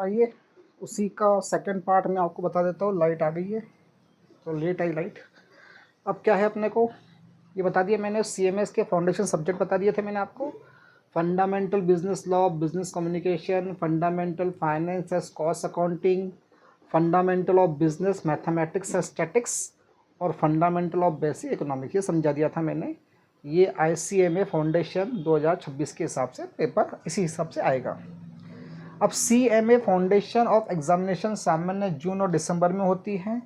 आइए उसी का सेकंड पार्ट में आपको बता देता हूँ। लाइट आ गई है, तो लेट आई लाइट। अब क्या है अपने को ये बता दिया मैंने, CMS के फाउंडेशन सब्जेक्ट बता दिए थे मैंने आपको। Fundamental business law, business communication, fundamental finance S cost accounting, fundamental of business mathematics and statics, और फंडामेंटल ऑफ बेसिक इकोनॉमिक्स, ये समझा दिया था मैंने। ये ICMA फाउंडेशन 2026 के हिसाब से पेपर इसी हिसाब से आएगा। अब CMA फाउंडेशन ऑफ एग्जामिनेशन सामान्य जून और दिसंबर में होती है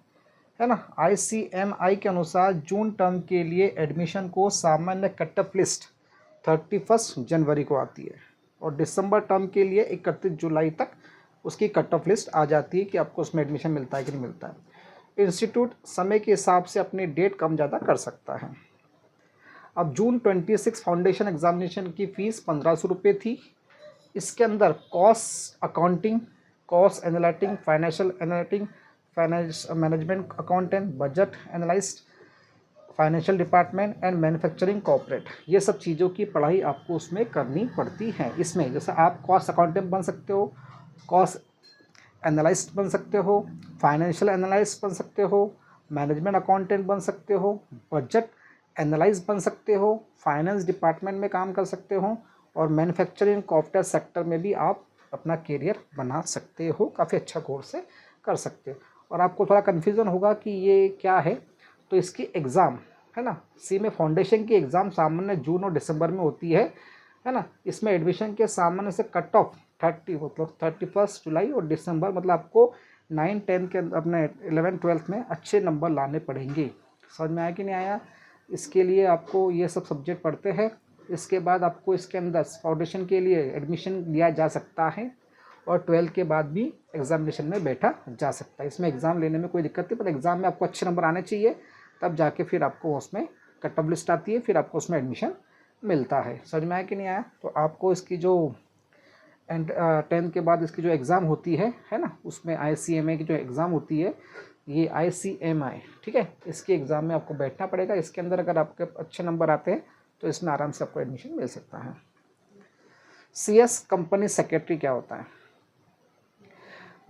ना। ICMI के अनुसार जून टर्म के लिए एडमिशन को सामान्य कट ऑफ लिस्ट 31 जनवरी को आती है, और दिसंबर टर्म के लिए 31 जुलाई तक उसकी कट ऑफ लिस्ट आ जाती है कि आपको उसमें एडमिशन मिलता है कि नहीं मिलता है। इंस्टीट्यूट समय के हिसाब से अपनी डेट कम ज़्यादा कर सकता है। अब जून 26 फाउंडेशन एग्जामिनेशन की फ़ीस 1500 रुपये थी। इसके अंदर cost accounting, cost analysing, financial analysing, finance management accountant, budget analyst, financial department and manufacturing corporate, ये सब चीज़ों की पढ़ाई आपको उसमें करनी पड़ती है। इसमें जैसे आप कॉस्ट अकाउंटेंट बन सकते हो, कॉस्ट एनालिस्ट बन सकते हो, फाइनेंशियल एनालिस्ट बन सकते हो, मैनेजमेंट अकाउंटेंट बन सकते हो, बजट एनालाइज बन सकते हो, फाइनेंस डिपार्टमेंट में काम कर सकते हो, और मैन्युफैक्चरिंग कॉर्पोरेट सेक्टर में भी आप अपना करियर बना सकते हो। काफ़ी अच्छा कोर्स है, कर सकते हो। और आपको थोड़ा कन्फ्यूज़न होगा कि ये क्या है, तो इसकी एग्ज़ाम है ना, CMA फाउंडेशन की एग्ज़ाम सामान्य जून और दिसंबर में होती है ना। इसमें एडमिशन के सामान्य से कट ऑफ 30 मतलब 31 जुलाई और दिसंबर, मतलब आपको 9-10 के अपने 11-12 में अच्छे नंबर लाने पड़ेंगे। समझ में आया कि नहीं आया? इसके लिए आपको ये सब सब्जेक्ट पढ़ते हैं। इसके बाद आपको इसके अंदर फाउंडेशन के लिए एडमिशन लिया जा सकता है, और 12 के बाद भी एग्जामिनेशन में बैठा जा सकता है। इसमें एग्ज़ाम लेने में कोई दिक्कत नहीं, पर एग्ज़ाम में आपको अच्छे नंबर आने चाहिए, तब जाके फिर आपको उसमें कट ऑफ लिस्ट आती है, फिर आपको उसमें एडमिशन मिलता है। समझ में आया कि नहीं आया? तो आपको इसकी जो 10 के बाद इसकी जो एग्ज़ाम होती है ना, उसमें ICMA की जो एग्ज़ाम होती है, ये ICMI, ठीक है, इसकी एग्ज़ाम में आपको बैठना पड़ेगा। इसके अंदर अगर आपके अच्छे नंबर आते हैं तो इसमें आराम से आपको एडमिशन मिल सकता है। CS कंपनी सेक्रेटरी क्या होता है?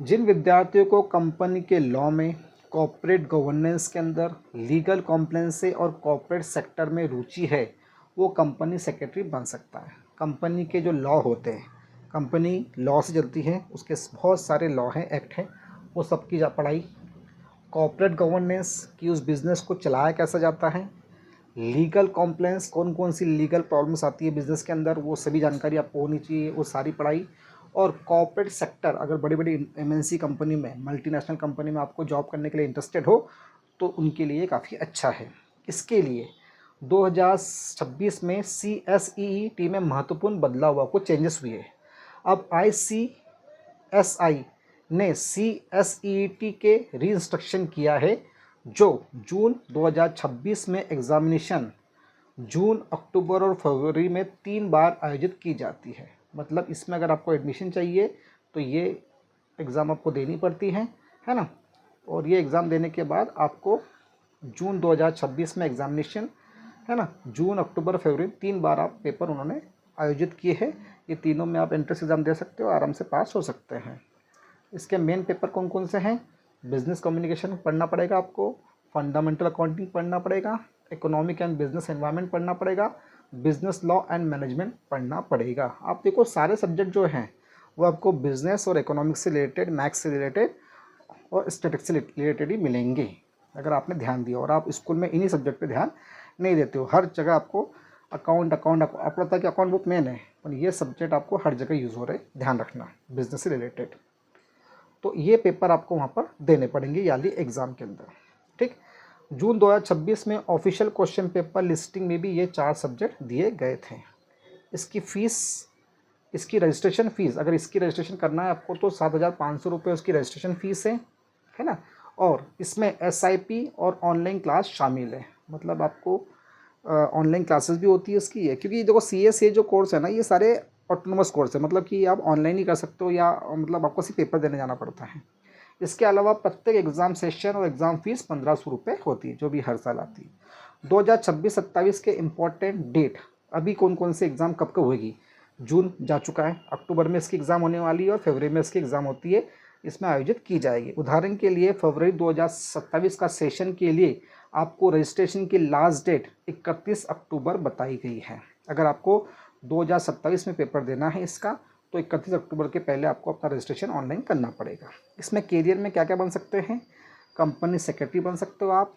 जिन विद्यार्थियों को कंपनी के लॉ में, कॉर्पोरेट गवर्नेंस के अंदर, लीगल कॉम्प्लायंस से और कॉर्पोरेट सेक्टर में रुचि है, वो कंपनी सेक्रेटरी बन सकता है। कंपनी के जो लॉ होते हैं, कंपनी लॉ से चलती है, उसके बहुत सारे लॉ हैं, एक्ट हैं, वो सब की पढ़ाई। कॉर्पोरेट गवर्नेंस की उस बिज़नेस को चलाया कैसा जाता है, लीगल कॉम्प्लायंस कौन कौन सी लीगल प्रॉब्लम्स आती है बिज़नेस के अंदर, वो सभी जानकारी आपको होनी चाहिए, वो सारी पढ़ाई। और कॉर्पोरेट सेक्टर, अगर बड़ी बड़ी MNC कंपनी में, मल्टीनेशनल कंपनी में आपको जॉब करने के लिए इंटरेस्टेड हो, तो उनके लिए काफ़ी अच्छा है। इसके लिए 2026 में CSEET में महत्वपूर्ण बदलाव हुआ, कुछ चेंजेस हुए। अब ICSI ने CSEET के रीइंस्ट्रक्शन किया है, जो जून 2026 में एग्ज़ामिनेशन जून, अक्टूबर और फरवरी में 3 बार आयोजित की जाती है। मतलब इसमें अगर आपको एडमिशन चाहिए तो ये एग्ज़ाम आपको देनी पड़ती है ना। और ये एग्ज़ाम देने के बाद आपको जून 2026 में एग्ज़ामिनेशन, है ना, जून, अक्टूबर, फरवरी 3 बार आप पेपर उन्होंने आयोजित किए हैं। ये तीनों में आप एंट्रेंस एग्ज़ाम दे सकते हो, आराम से पास हो सकते हैं। इसके मेन पेपर कौन कौन से हैं? बिजनेस कम्युनिकेशन पढ़ना पड़ेगा आपको, फंडामेंटल अकाउंटिंग पढ़ना पड़ेगा, इकोनॉमिक एंड बिजनेस एनवायरनमेंट पढ़ना पड़ेगा, बिजनेस लॉ एंड मैनेजमेंट पढ़ना पड़ेगा। आप देखो सारे सब्जेक्ट जो हैं वो आपको बिजनेस और इकोनॉमिक्स से रिलेटेड, मैथ्स से रिलेटेड और स्टैटिक्स से रिलेटेड ही मिलेंगे, अगर आपने ध्यान दिया। और आप स्कूल में इन्हीं सब्जेक्ट पे ध्यान नहीं देते हो, हर जगह आपको अकाउंट अकाउंट आपको पता है कि अकाउंट बुक मेन है, पर ये सब्जेक्ट आपको हर जगह यूज़ हो रहे, ध्यान रखना, बिजनेस से रिलेटेड। तो ये पेपर आपको वहाँ पर देने पड़ेंगे याली एग्ज़ाम के अंदर, ठीक। जून 2026 में ऑफिशियल क्वेश्चन पेपर लिस्टिंग में भी ये 4 सब्जेक्ट दिए गए थे। इसकी फ़ीस, इसकी रजिस्ट्रेशन फ़ीस, अगर इसकी रजिस्ट्रेशन करना है आपको तो 7,500 रुपये उसकी रजिस्ट्रेशन फ़ीस है ना। और इसमें SIP और ऑनलाइन क्लास शामिल है, मतलब आपको ऑनलाइन क्लासेस भी होती है इसकी है, क्योंकि देखो CSA जो कोर्स है ना, ये सारे ऑटोनोमस कोर्स है, मतलब कि आप ऑनलाइन ही कर सकते हो, या मतलब आपको सिर्फ पेपर देने जाना पड़ता है। इसके अलावा प्रत्येक एग्ज़ाम सेशन और एग्ज़ाम फीस 1500 रुपये होती है, जो भी हर साल आती है। 2026-27 के इम्पोर्टेंट डेट, अभी कौन कौन से एग्ज़ाम कब कब होगी, जून जा चुका है, अक्टूबर में इसकी एग्ज़ाम होने वाली है और फरवरी में इसकी एग्ज़ाम होती है, इसमें आयोजित की जाएगी। उदाहरण के लिए फरवरी 2027 का सेशन के लिए आपको रजिस्ट्रेशन की लास्ट डेट 31 अक्टूबर बताई गई है। अगर आपको 2027 में पेपर देना है इसका, तो 31 अक्टूबर के पहले आपको अपना रजिस्ट्रेशन ऑनलाइन करना पड़ेगा। इसमें कैरियर में क्या क्या बन सकते हैं? कंपनी सेक्रेटरी बन सकते हो आप,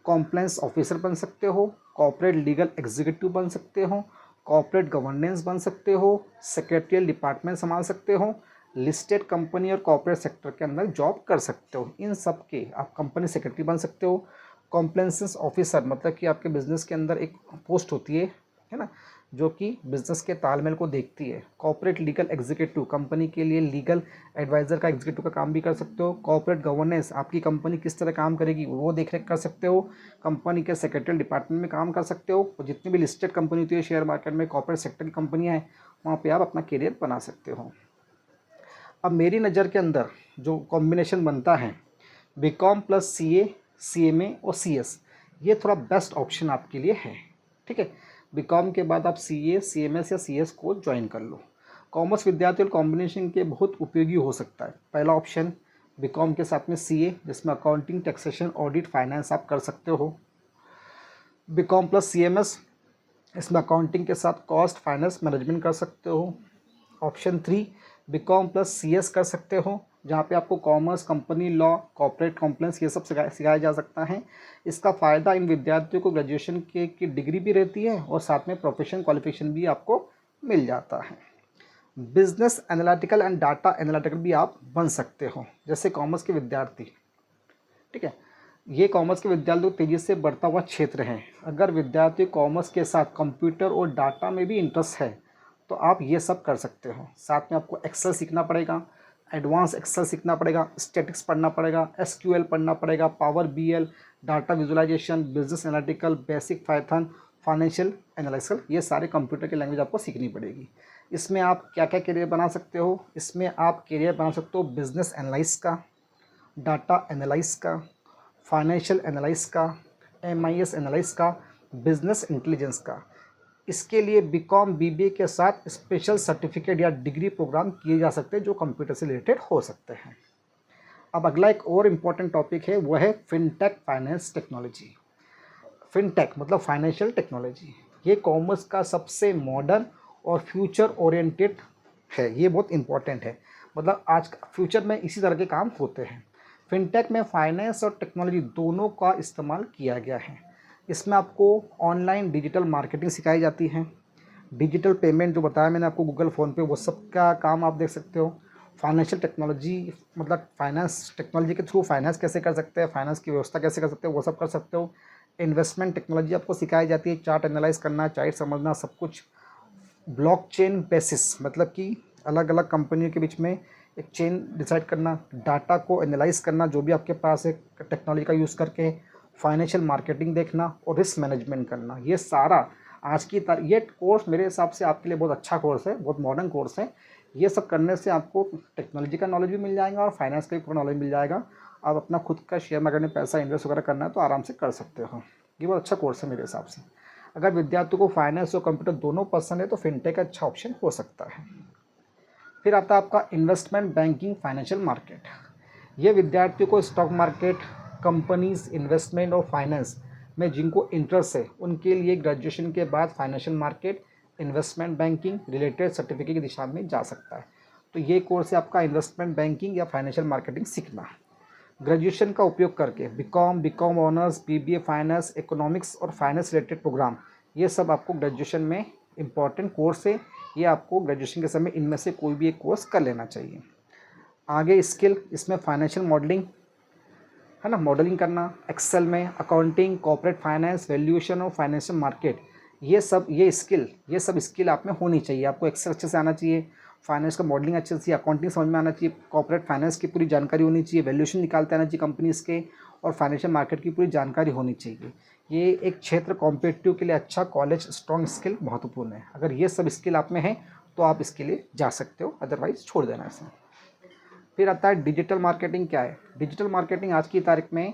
कॉम्प्लायंस ऑफिसर बन सकते हो, कॉर्पोरेट लीगल एग्जीक्यूटिव बन सकते हो, कॉर्पोरेट गवर्नेंस बन सकते हो, सेक्रेटरियल डिपार्टमेंट संभाल सकते हो, लिस्टेड कंपनी और कॉर्पोरेट सेक्टर के अंदर जॉब कर सकते हो। इन सब के आप कंपनी सेक्रेटरी बन सकते हो। कॉम्प्लायंस ऑफिसर मतलब कि आपके बिजनेस के अंदर एक पोस्ट होती है ना, जो कि बिजनेस के तालमेल को देखती है। कॉर्पोरेट लीगल एग्जीक्यूटिव कंपनी के लिए लीगल एडवाइज़र का एग्जीक्यूटिव का काम भी कर सकते हो। कॉर्पोरेट गवर्नेंस आपकी कंपनी किस तरह काम करेगी वो देख रेख कर सकते हो। कंपनी के सेक्रेटरियल डिपार्टमेंट में काम कर सकते हो। और जितनी भी लिस्टेड कंपनी होती है शेयर मार्केट में, कॉर्पोरेट सेक्टर की कंपनियाँ हैं, वहाँ पर आप अपना करियर बना सकते हो। अब मेरी नज़र के अंदर जो कॉम्बिनेशन बनता है बीकॉम प्लस CA, CMA और CS, ये थोड़ा बेस्ट ऑप्शन आपके लिए है। ठीक है, बीकॉम के बाद आप CA, CMS या CS को ज्वाइन कर लो। कॉमर्स विद्यार्थी और कॉम्बिनेशन के बहुत उपयोगी हो सकता है। पहला ऑप्शन बीकॉम के साथ में CA, जिसमें अकाउंटिंग, टैक्सेशन, ऑडिट, फाइनेंस आप कर सकते हो। बीकॉम प्लस CMS, इसमें अकाउंटिंग के साथ कॉस्ट, फाइनेंस, मैनेजमेंट कर सकते हो। ऑप्शन 3 बीकॉम प्लस CS कर सकते हो, जहाँ पे आपको commerce, company law, corporate compliance ये सब सिखाया जा सकता है। इसका फ़ायदा इन विद्यार्थियों को ग्रेजुएशन की डिग्री भी रहती है और साथ में प्रोफेशनल क्वालिफिकेशन भी आपको मिल जाता है। Business analytical and data analytical भी आप बन सकते हो, जैसे कॉमर्स के विद्यार्थी। ठीक है, ये कॉमर्स के विद्यार्थी तेज़ी से बढ़ता हुआ क्षेत्र है। अगर विद्यार्थी कॉमर्स के साथ कंप्यूटर और डाटा में भी इंटरेस्ट है तो आप ये सब कर सकते हो। साथ में आपको एक्सेल सीखना पड़ेगा, एडवांस एक्सेल सीखना पड़ेगा, स्टैटिक्स पढ़ना पड़ेगा, SQL पढ़ना पड़ेगा, power BL, data visualisation, business analytical, basic Python, financial analysis, ये सारे कंप्यूटर की लैंग्वेज आपको सीखनी पड़ेगी। इसमें आप क्या क्या करियर बना सकते हो? इसमें आप करियर बना सकते हो बिजनेस एनालिस्ट का, डाटा एनालिस्ट का, फाइनेंशियल एनालिस्ट का, MIS एनालिस्ट का, बिजनेस इंटेलिजेंस का। इसके लिए बीकॉम BBA के साथ स्पेशल सर्टिफिकेट या डिग्री प्रोग्राम किए जा सकते हैं जो कंप्यूटर से रिलेटेड हो सकते हैं। अब अगला एक और इम्पॉर्टेंट टॉपिक है, वो है फिनटेक फाइनेंस टेक्नोलॉजी। फिनटेक मतलब फाइनेंशियल टेक्नोलॉजी, ये कॉमर्स का सबसे मॉडर्न और फ्यूचर ओरिएंटेड है। ये बहुत इंपॉर्टेंट है, मतलब आज फ्यूचर में इसी तरह के काम होते हैं। फिनटेक में फाइनेंस और टेक्नोलॉजी दोनों का इस्तेमाल किया गया है। इसमें आपको ऑनलाइन डिजिटल मार्केटिंग सिखाई जाती है, डिजिटल पेमेंट जो बताया मैंने आपको, गूगल, फ़ोनपे, वो सब का काम आप देख सकते हो। फाइनेंशियल टेक्नोलॉजी मतलब फाइनेंस टेक्नोलॉजी के थ्रू फाइनेंस कैसे कर सकते हैं, फाइनेंस की व्यवस्था कैसे कर सकते हो, वो सब कर सकते हो। इन्वेस्टमेंट टेक्नोलॉजी आपको सिखाई जाती है, चार्ट एनालाइज करना, चार्ट समझना, सब कुछ। ब्लॉकचेन बेसिस मतलब कि अलग अलग कंपनियों के बीच में एक चेन डिसाइड करना, डाटा को एनालाइज करना जो भी आपके पास है टेक्नोलॉजी का यूज़ करके, फाइनेंशियल मार्केटिंग देखना और रिस्क मैनेजमेंट करना। ये सारा आज की ये कोर्स मेरे हिसाब से आपके लिए बहुत अच्छा कोर्स है, बहुत मॉडर्न कोर्स है। ये सब करने से आपको टेक्नोलॉजी का नॉलेज भी मिल जाएगा और फाइनेंस का भी पूरा नॉलेज मिल जाएगा। आप अपना खुद का शेयर मार्केट में पैसा इन्वेस्ट वगैरह करना है तो आराम से कर सकते हो। ये बहुत अच्छा कोर्स है मेरे हिसाब से। अगर विद्यार्थियों को फाइनेंस और कंप्यूटर दोनों पसंद है तो फिनटेक का अच्छा ऑप्शन हो सकता है। फिर आता है आपका इन्वेस्टमेंट बैंकिंग फाइनेंशियल मार्केट। ये विद्यार्थियों को स्टॉक मार्केट, कंपनीज, इन्वेस्टमेंट और फाइनेंस में जिनको इंटरेस्ट है उनके लिए ग्रेजुएशन के बाद financial market, investment banking related certificate की दिशा में जा सकता है। तो ये कोर्स है आपका इन्वेस्टमेंट बैंकिंग या फाइनेंशियल मार्केटिंग सीखना। ग्रेजुएशन का उपयोग करके BCom honours, BBA finance, economics और फाइनेंस रिलेटेड प्रोग्राम, ये सब आपको ग्रेजुएशन में इम्पॉर्टेंट कोर्स है। ये आपको ग्रेजुएशन के समय इनमें से कोई भी एक कोर्स कर लेना चाहिए। आगे स्किल, इसमें फाइनेंशियल मॉडलिंग है ना, मॉडलिंग करना, एक्सेल में अकाउंटिंग, कॉर्पोरेट फाइनेंस, वैल्यूएशन और फाइनेंशियल मार्केट, ये सब स्किल आप में होनी चाहिए। आपको एक्सेल अच्छे से आना चाहिए, फाइनेंस का मॉडलिंग अच्छे से, अकाउंटिंग समझ में आना चाहिए, कॉर्पोरेट फाइनेंस की पूरी जानकारी होनी चाहिए, वैल्यूएशन निकालते आना चाहिए कंपनीज़ के, और फाइनेंशियल मार्केट की पूरी जानकारी होनी चाहिए। ये एक क्षेत्र कॉम्पिटिटिव के लिए अच्छा कॉलेज स्ट्रॉन्ग स्किल महत्वपूर्ण है। अगर ये सब स्किल आप में है तो आप इसके लिए जा सकते हो, अदरवाइज छोड़ देना इसे। फिर आता है डिजिटल मार्केटिंग। क्या है डिजिटल मार्केटिंग? आज की तारीख में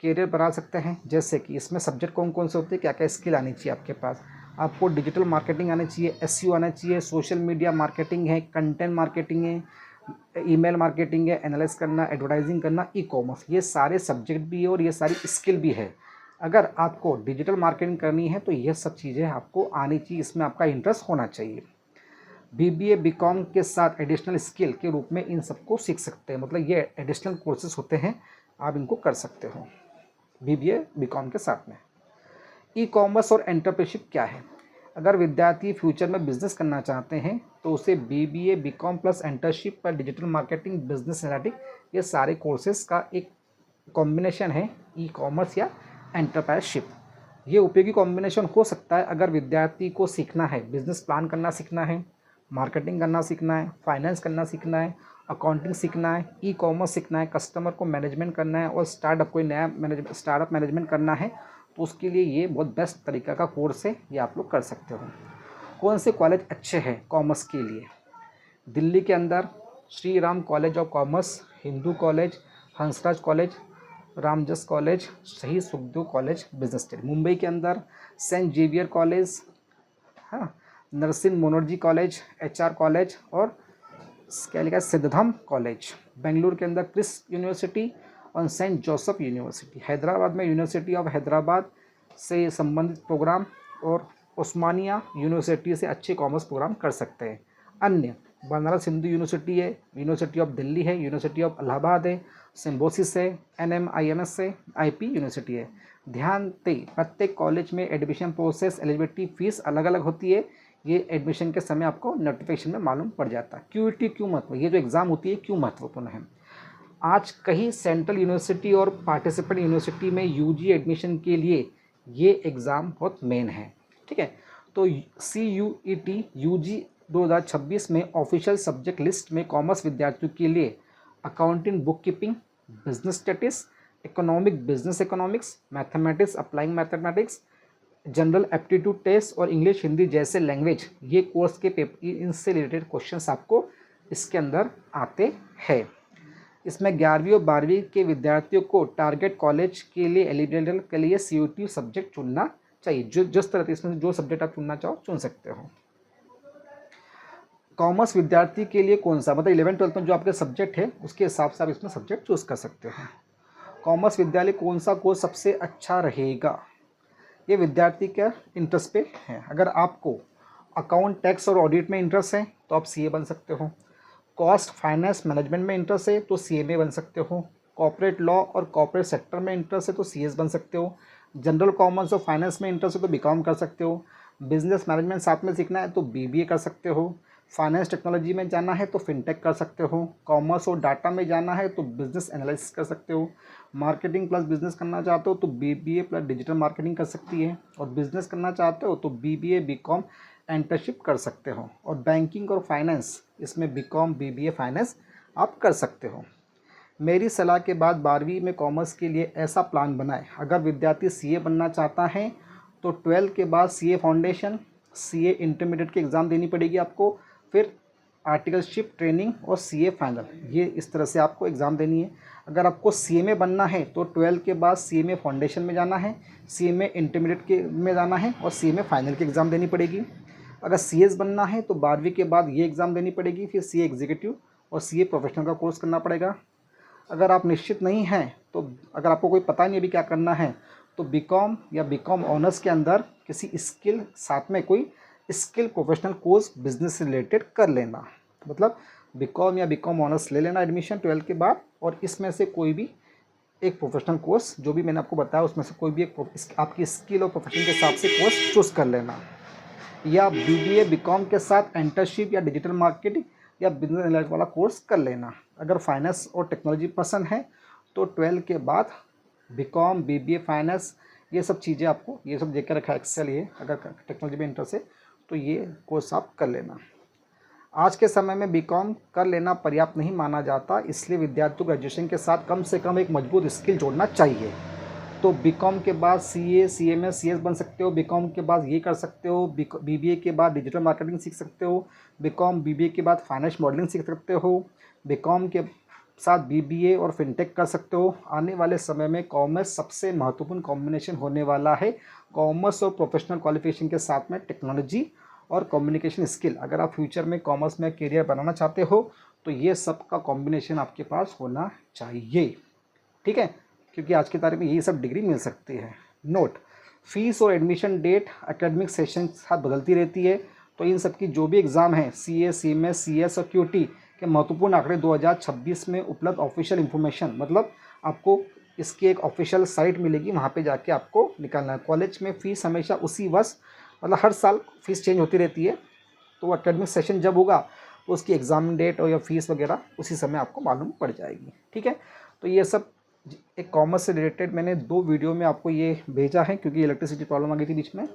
करियर बना सकते हैं, जैसे कि इसमें सब्जेक्ट कौन कौन से होते हैं, क्या क्या स्किल आनी चाहिए आपके पास। आपको डिजिटल मार्केटिंग आना चाहिए, एसईओ आना चाहिए, सोशल मीडिया मार्केटिंग है, कंटेंट मार्केटिंग है, ईमेल मार्केटिंग है, एनालाइज करना, एडवर्टाइजिंग करना, ई कॉमर्स, ये सारे सब्जेक्ट भी है और ये सारी स्किल भी है। अगर आपको डिजिटल मार्केटिंग करनी है तो ये सब चीज़ें आपको आनी चाहिए, इसमें आपका इंटरेस्ट होना चाहिए। बीबीए बीकॉम के साथ एडिशनल स्किल के रूप में इन सबको सीख सकते हैं, मतलब ये एडिशनल कोर्सेज होते हैं, आप इनको कर सकते हो बीबीए बीकॉम के साथ में। ई कॉमर्स और एंटरप्रेन्योरशिप क्या है? अगर विद्यार्थी फ्यूचर में बिजनेस करना चाहते हैं तो उसे बीबीए बीकॉम प्लस एंटरशिप पर डिजिटल मार्केटिंग, बिजनेस एनालिटिक्स, ये सारे कोर्सेज का एक कॉम्बिनेशन है ई कॉमर्स या एंटरप्रेन्योरशिप। ये उपयोगी कॉम्बिनेशन हो सकता है अगर विद्यार्थी को सीखना है, बिजनेस प्लान करना सीखना है, मार्केटिंग करना सीखना है, फाइनेंस करना सीखना है, अकाउंटिंग सीखना है, ई कॉमर्स सीखना है, कस्टमर को मैनेजमेंट करना है और कोई नया स्टार्टअप मैनेजमेंट करना है, तो उसके लिए ये बहुत बेस्ट तरीका का कोर्स है, ये आप लोग कर सकते हो। कौन से कॉलेज अच्छे हैं कॉमर्स के लिए? दिल्ली के अंदर Shri Ram college of commerce, Hindu college, Hansraj college, Ramjas college, Shaheed Sukhdev college business study. Mumbai के अंदर सेंट जेवियर कॉलेज, हाँ, Narsee Monjee college, HR college और क्या लिखा है, सिद्धधाम कॉलेज। बेंगलुरु के अंदर क्रिस यूनिवर्सिटी और सेंट जोसेफ यूनिवर्सिटी। हैदराबाद में यूनिवर्सिटी ऑफ हैदराबाद से संबंधित प्रोग्राम और उस्मानिया यूनिवर्सिटी से अच्छे कॉमर्स प्रोग्राम कर सकते हैं। अन्य बनारस हिंदू यूनिवर्सिटी है, यूनिवर्सिटी ऑफ दिल्ली है, यूनिवर्सिटी ऑफ इलाहाबाद है, सिम्बोसिस है, NMIMS है, IP यूनिवर्सिटी है। ध्यान दें, प्रत्येक कॉलेज में एडमिशन प्रोसेस, एलिजिबिलिटी, फीस अलग अलग होती है। ये एडमिशन के समय आपको नोटिफिकेशन में मालूम पड़ जाता है। क्यूईटी क्यों महत्व, ये जो एग्ज़ाम होती है क्यों महत्वपूर्ण है? आज कई सेंट्रल यूनिवर्सिटी और पार्टिसिपेंट यूनिवर्सिटी में यूजी एडमिशन के लिए ये एग्ज़ाम बहुत मेन है, ठीक है। तो CUET यूजी 2026 में ऑफिशियल सब्जेक्ट लिस्ट में कॉमर्स विद्यार्थियों के लिए accounting, book keeping, business studies, business economics, mathematics, applying mathematics, general aptitude test और इंग्लिश हिंदी जैसे लैंग्वेज, ये कोर्स के पेपर, इनसे रिलेटेड क्वेश्चंस आपको इसके अंदर आते हैं। इसमें 11वीं और 12वीं के विद्यार्थियों को टारगेट कॉलेज के लिए एलिजिबल के लिए CUET सब्जेक्ट चुनना चाहिए। जो जिस तरह से इसमें जो सब्जेक्ट आप चुनना चाहो चुन सकते हो। कॉमर्स विद्यार्थी के लिए कौन सा, मतलब 11th-12th में जो आपके सब्जेक्ट है उसके हिसाब से आप इसमें सब्जेक्ट चूज़ कर सकते हो। कॉमर्स विद्यालय कौन सा कोर्स सबसे अच्छा रहेगा, ये विद्यार्थी का इंटरेस्ट पे है। अगर आपको अकाउंट, टैक्स और ऑडिट में इंटरेस्ट है तो आप CA बन सकते हो। कॉस्ट, फाइनेंस, मैनेजमेंट में इंटरेस्ट है तो CMA बन सकते हो। कॉर्पोरेट लॉ और कॉर्पोरेट सेक्टर में इंटरेस्ट है तो CS बन सकते हो। जनरल कॉमर्स और फाइनेंस में इंटरेस्ट है तो BCom कर सकते हो। बिजनेस मैनेजमेंट साथ में सीखना है तो BBA कर सकते हो। फाइनेंस टेक्नोलॉजी में जाना है तो फिनटेक कर सकते हो। कॉमर्स और डाटा में जाना है तो बिजनेस एनालिसिस कर सकते हो। मार्केटिंग प्लस बिजनेस करना चाहते हो तो BBA प्लस डिजिटल मार्केटिंग कर सकती है। और बिजनेस करना चाहते हो तो BBA BCom एंटरशिप कर सकते हो। और बैंकिंग और फाइनेंस, इसमें BCom BBA फाइनेंस आप कर सकते हो। मेरी सलाह के बाद 12वीं में कॉमर्स के लिए ऐसा प्लान बनाएं। अगर विद्यार्थी CA बनना चाहता है तो 12 के बाद CA फाउंडेशन, CA इंटरमीडिएट की एग्ज़ाम देनी पड़ेगी आपको, फिर आर्टिकलशिप ट्रेनिंग और CA फाइनल, ये इस तरह से आपको एग्ज़ाम देनी है। अगर आपको CMA बनना है तो 12 के बाद CMA फाउंडेशन में जाना है, CMA इंटरमीडिएट के में जाना है और CMA फाइनल की एग्ज़ाम देनी पड़ेगी। अगर CS बनना है तो 12वीं के बाद ये एग्ज़ाम देनी पड़ेगी, फिर CA एग्जीक्यूटिव और CA प्रोफेशनल का कोर्स करना पड़ेगा। अगर आप निश्चित नहीं हैं, तो अगर आपको कोई पता नहीं अभी क्या करना है, तो BCom या BCom ऑनर्स के अंदर किसी स्किल, साथ में कोई स्किल प्रोफेशनल कोर्स बिजनेस से रिलेटेड कर लेना। मतलब BCom या BCom ऑनर्स ले लेना एडमिशन 12 के बाद, और इसमें से कोई भी एक प्रोफेशनल कोर्स जो भी मैंने आपको बताया उसमें से कोई भी एक आपकी स्किल और प्रोफेशन के हिसाब से कोर्स चूज़ कर लेना। या BBA BCom के साथ एंटरशिप या डिजिटल मार्केटिंग या बिजनेस एनालिस्ट वाला कोर्स कर लेना। अगर फाइनेंस और टेक्नोलॉजी पसंद है तो 12 के बाद BCom BBA फाइनेंस, ये सब चीज़ें आपको, ये सब देख कर रखा है एक्सेल, ये अगर टेक्नोलॉजी में इंटरेस्ट है तो ये कोर्स आप कर लेना। आज के समय में BCom कर लेना पर्याप्त नहीं माना जाता, इसलिए विद्यार्थियों को ग्रेजुएशन के साथ कम से कम एक मजबूत स्किल जोड़ना चाहिए। तो BCom के बाद CA CMA CS बन सकते हो। BCom के बाद ये कर सकते हो। BBA के बाद डिजिटल मार्केटिंग सीख सकते हो। BCom BBA के बाद फाइनेंस मॉडलिंग सीख सकते हो। BCom के साथ BBA और फिनटेक कर सकते हो। आने वाले समय में कॉमर्स सबसे महत्वपूर्ण कॉम्बिनेशन होने वाला है। कॉमर्स और प्रोफेशनल क्वालिफिकेशन के साथ में टेक्नोलॉजी और कम्युनिकेशन स्किल, अगर आप फ्यूचर में कॉमर्स में करियर बनाना चाहते हो तो ये सब का कॉम्बिनेशन आपके पास होना चाहिए, ठीक है, क्योंकि आज की तारीख में ये सब डिग्री मिल सकती है। नोट, फीस और एडमिशन डेट एकेडमिक सेशन के साथ बदलती रहती है, तो इन सब की जो भी एग्ज़ाम है CA, CMS, CS और QT के महत्वपूर्ण आंकड़े 2026 में उपलब्ध ऑफिशियल इन्फॉर्मेशन, मतलब आपको इसकी एक ऑफिशियल साइट मिलेगी, वहाँ पे जाके आपको निकालना है। कॉलेज में फ़ीस हमेशा उसी वर्ष, मतलब हर साल फ़ीस चेंज होती रहती है, तो एकेडमिक सेशन जब होगा तो उसकी एग्ज़ाम डेट और या फीस वगैरह उसी समय आपको मालूम पड़ जाएगी, ठीक है। तो ये सब एक कॉमर्स से रिलेटेड मैंने 2 वीडियो में आपको ये भेजा है, क्योंकि इलेक्ट्रिसिटी प्रॉब्लम आ गई थी बीच में।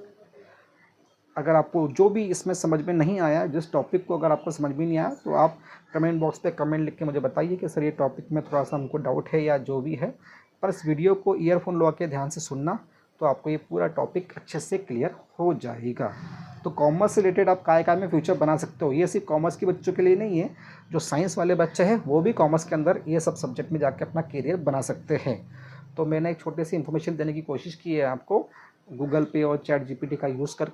अगर आपको जो भी इसमें समझ में नहीं आया, जिस टॉपिक को अगर आपको समझ में नहीं आया, तो आप कमेंट बॉक्स पे कमेंट लिख के मुझे बताइए कि सर ये टॉपिक में थोड़ा सा हमको डाउट है या जो भी है। पर इस वीडियो को ईयरफोन लगा के ध्यान से सुनना, तो आपको ये पूरा टॉपिक अच्छे से क्लियर हो जाएगा। तो कॉमर्स से रिलेटेड आप काय में फ्यूचर बना सकते हो। ये सिर्फ कॉमर्स के बच्चों के लिए नहीं है, जो साइंस वाले बच्चे हैं वो भी कॉमर्स के अंदर ये सब सब्जेक्ट में जाके अपना करियर बना सकते हैं। तो मैंने एक छोटी सी इन्फॉर्मेशन देने की कोशिश की है आपको, गूगल पे और ChatGPT का यूज़ कर,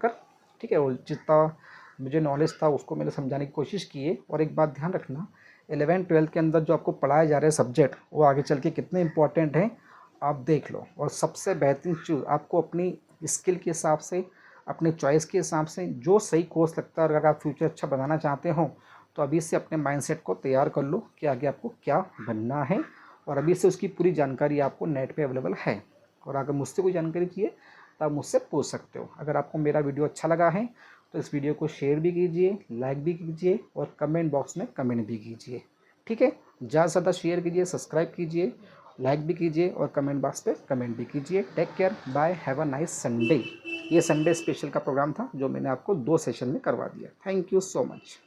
ठीक है। और जितना मुझे नॉलेज था उसको मैंने समझाने की कोशिश की है। और एक बात ध्यान रखना, 11th-12th के अंदर जो आपको पढ़ाए जा रहे सब्जेक्ट वो आगे चल के कितने इंपॉर्टेंट हैं आप देख लो। और सबसे बेहतरीन चीज़ आपको अपनी स्किल के हिसाब से, अपने चॉइस के हिसाब से जो सही कोर्स लगता है, अगर आप फ्यूचर अच्छा बनाना चाहते हो तो अभी से अपने माइंडसेट को तैयार कर लो कि आगे आपको क्या बनना है। और अभी से उसकी पूरी जानकारी आपको नेट पे अवेलेबल है। और अगर मुझसे कोई जानकारी चाहिए तो आप मुझसे पूछ सकते हो। अगर आपको मेरा वीडियो अच्छा लगा है तो इस वीडियो को शेयर भी कीजिए, लाइक भी कीजिए और कमेंट बॉक्स में कमेंट भी कीजिए, ठीक है। ज़्यादा से ज़्यादा शेयर कीजिए, सब्सक्राइब कीजिए, लाइक भी कीजिए और कमेंट बॉक्स पे कमेंट भी कीजिए। Take care, bye, have a nice Sunday. ये संडे स्पेशल का प्रोग्राम था जो मैंने आपको 2 सेशन में करवा दिया। Thank you so much.